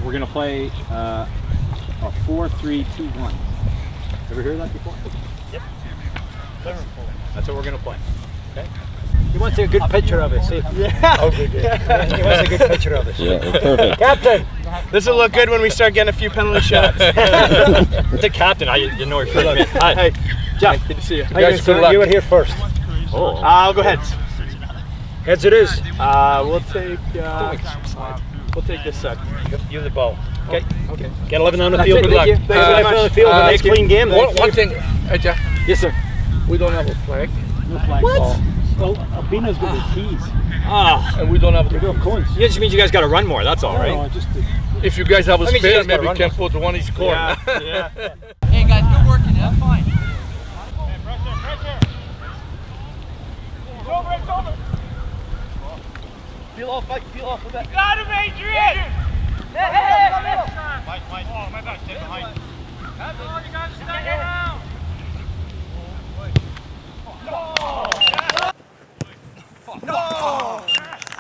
we're going to play a 4-3-2-1. Ever heard that before? Yep. That's what we're going to play. Okay? He wants a good picture of it, see? Yeah. Oh, good. He wants a good picture of it. Yeah, perfect. Captain! This will look good when we start getting a few penalty shots. The captain, you know you're good. Hi. Hey, Jeff, good to see you. You were here first. Oh. I'll go heads. Heads it is. We'll take this side. You the ball. Okay. Okay. Get 11 on the That's field. it, Good luck. thank you. Thanks very much. On the field. Nice clean game. One thing, Jeff, Yes, sir. we don't have a flag. No flag. What? Well, Albina's got the keys. And we don't have the Of course. Yeah, just means you guys got to run more. That's all, right? No, just If you guys have a That means you spare, guys gotta maybe run you can one. put one each corner. Yeah. Hey guys, good working. That's fine. Feel off of that. Got him, Adrian! Hey! Mike. Oh, my back. Stay behind. That's all you guys stay down. No!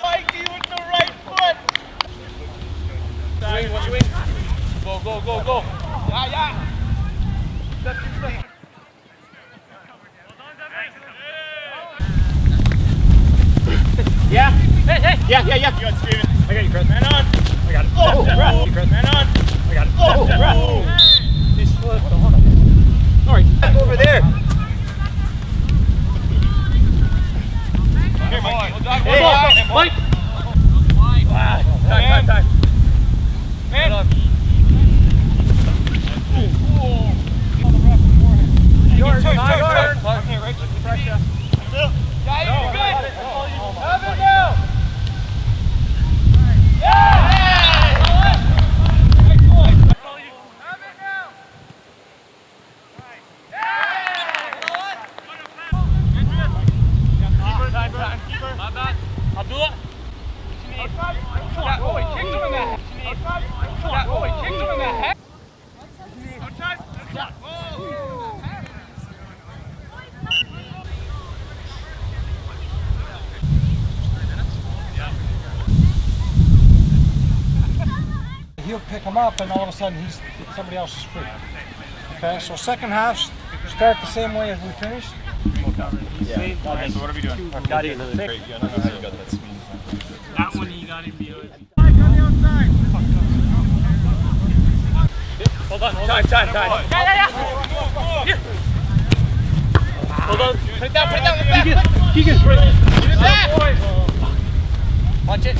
Mikey with the right foot. Swing. Go. Yeah. Yeah. Hey. Yeah. You got Steven. I got you, Chris. Man on. I got it. Oh, Chris. man on. I got it. Oh, He slipped. Sorry. Over there. Here, Mike. Hey, Mike. Time. Man. Yours. Turn. Yours. Here, right? Pressure. Yeah, you're good. Have it now. I'll do it. Oh, he kicked him in the head. Oh, he kicked him in the head. Outside. He'll pick him up and all of a sudden somebody else is free. Okay, so second half, start the same way as we finished. Okay, so what are we doing? Got it. That one you got him behind. Hold on. Time. Yeah. Hold on. Put it down. Keegan. Watch it.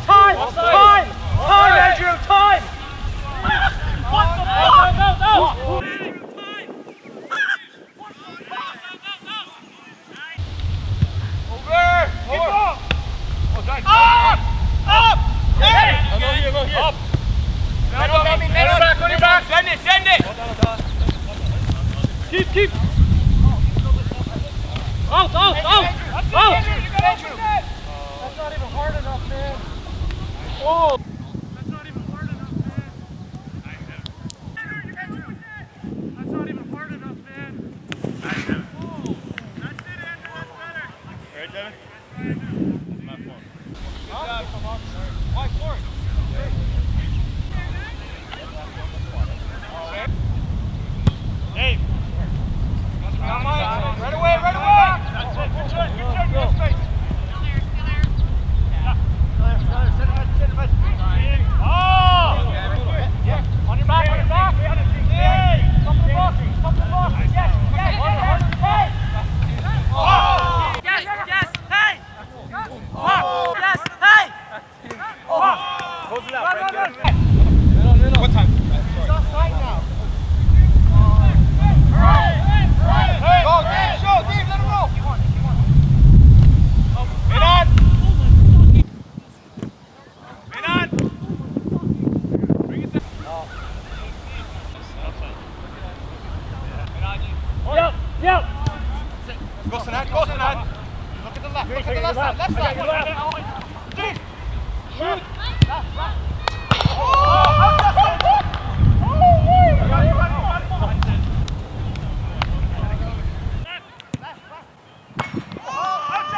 Time, Andrew, time! What the fuck? No. Over! Keep up! Up! Hey! No, here. Up! Man on your back! Send it! Keep! Out! You got Andrew! That's not even hard enough, man. Oh! That's not even hard enough, man. That's not even hard enough, man. That's it, Andrew. That's better. Right, Devin? It's not fun. Good job. Why for it? Dave. Right away. That's it. Good turn. Good space. Oh! On your back. Hey! Stop the block. Yes. Hey! Oh! Yes. Hey! Oh! Yes. Hey! Oh! Close it out. What time? It's offside now. Hey! Go, Dave. Show, Dave. Let him roll. Get on. Yep. Go, Sanad. Look at the left. Left side. Shoot. Oh,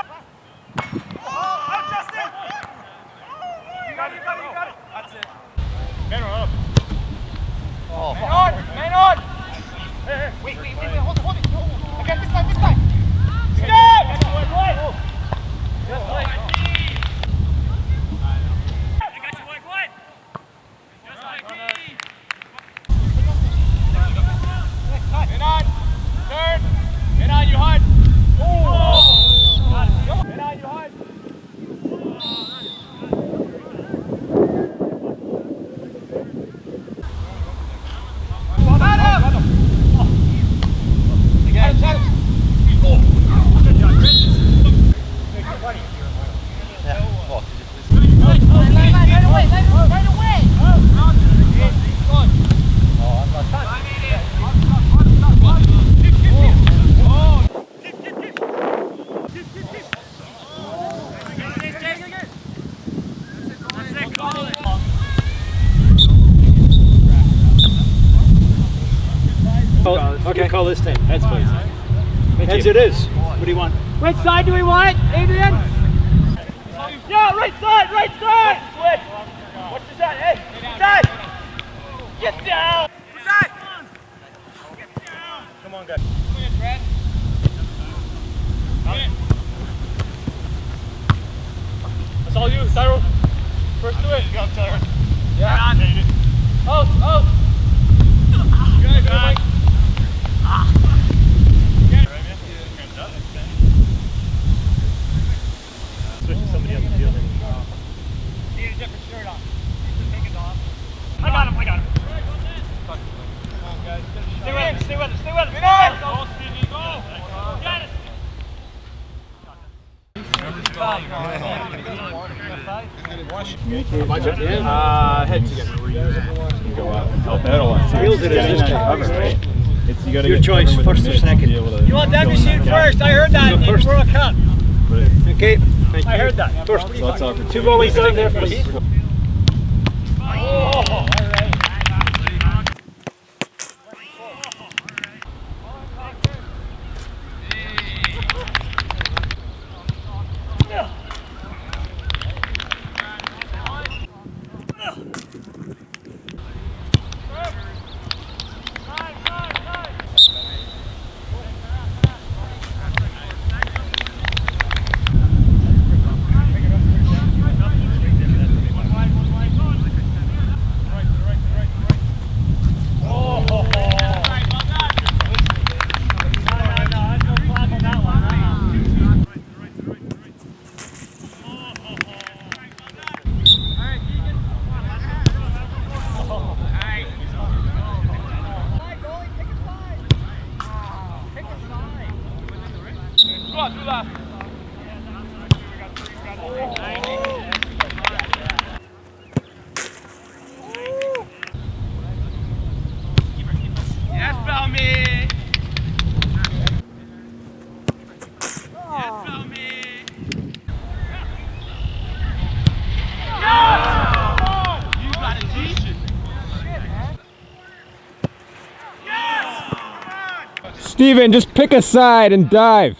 Okay. Call this time. Heads, please. Heads it is. What do you want? Which side do we want, Adrian? Yeah, right side, right side! Switch! What's the side? Hey, side! Get down! Side! Come on, guys. That's all you, Tyro. First to it. Go, Tyler. Yeah. Oh, oh. Good, Mike. Switching somebody on the field. Need a different shirt on. Take it off. I got him, I got him. Come on, guys. Stay with him, stay with him, stay with him. Get on! Go, Speedy, go. Got it. Heads again. Go up. Help out a lot. Heels it is this time. Cover, right? It's, you gotta Your get choice, cover with first the or mitts to second. be able to You want that go in machine that first? I heard that Go in first. World Cup. But Okay. Thank you. I heard that. First. so that's opportunity. 2 goalies down there, please. Go on, do that. Yes, Bellamy! Yes, Bellamy! You got it, G. Steven, just pick a side and dive.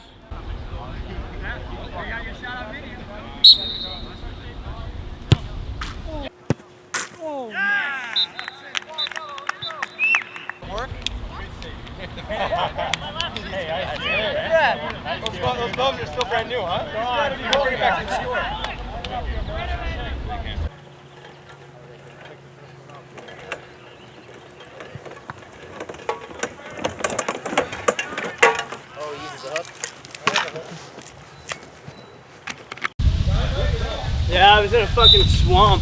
Those gloves are still brand new, huh? We'll bring it back to the store. Yeah, I was in a fucking swamp.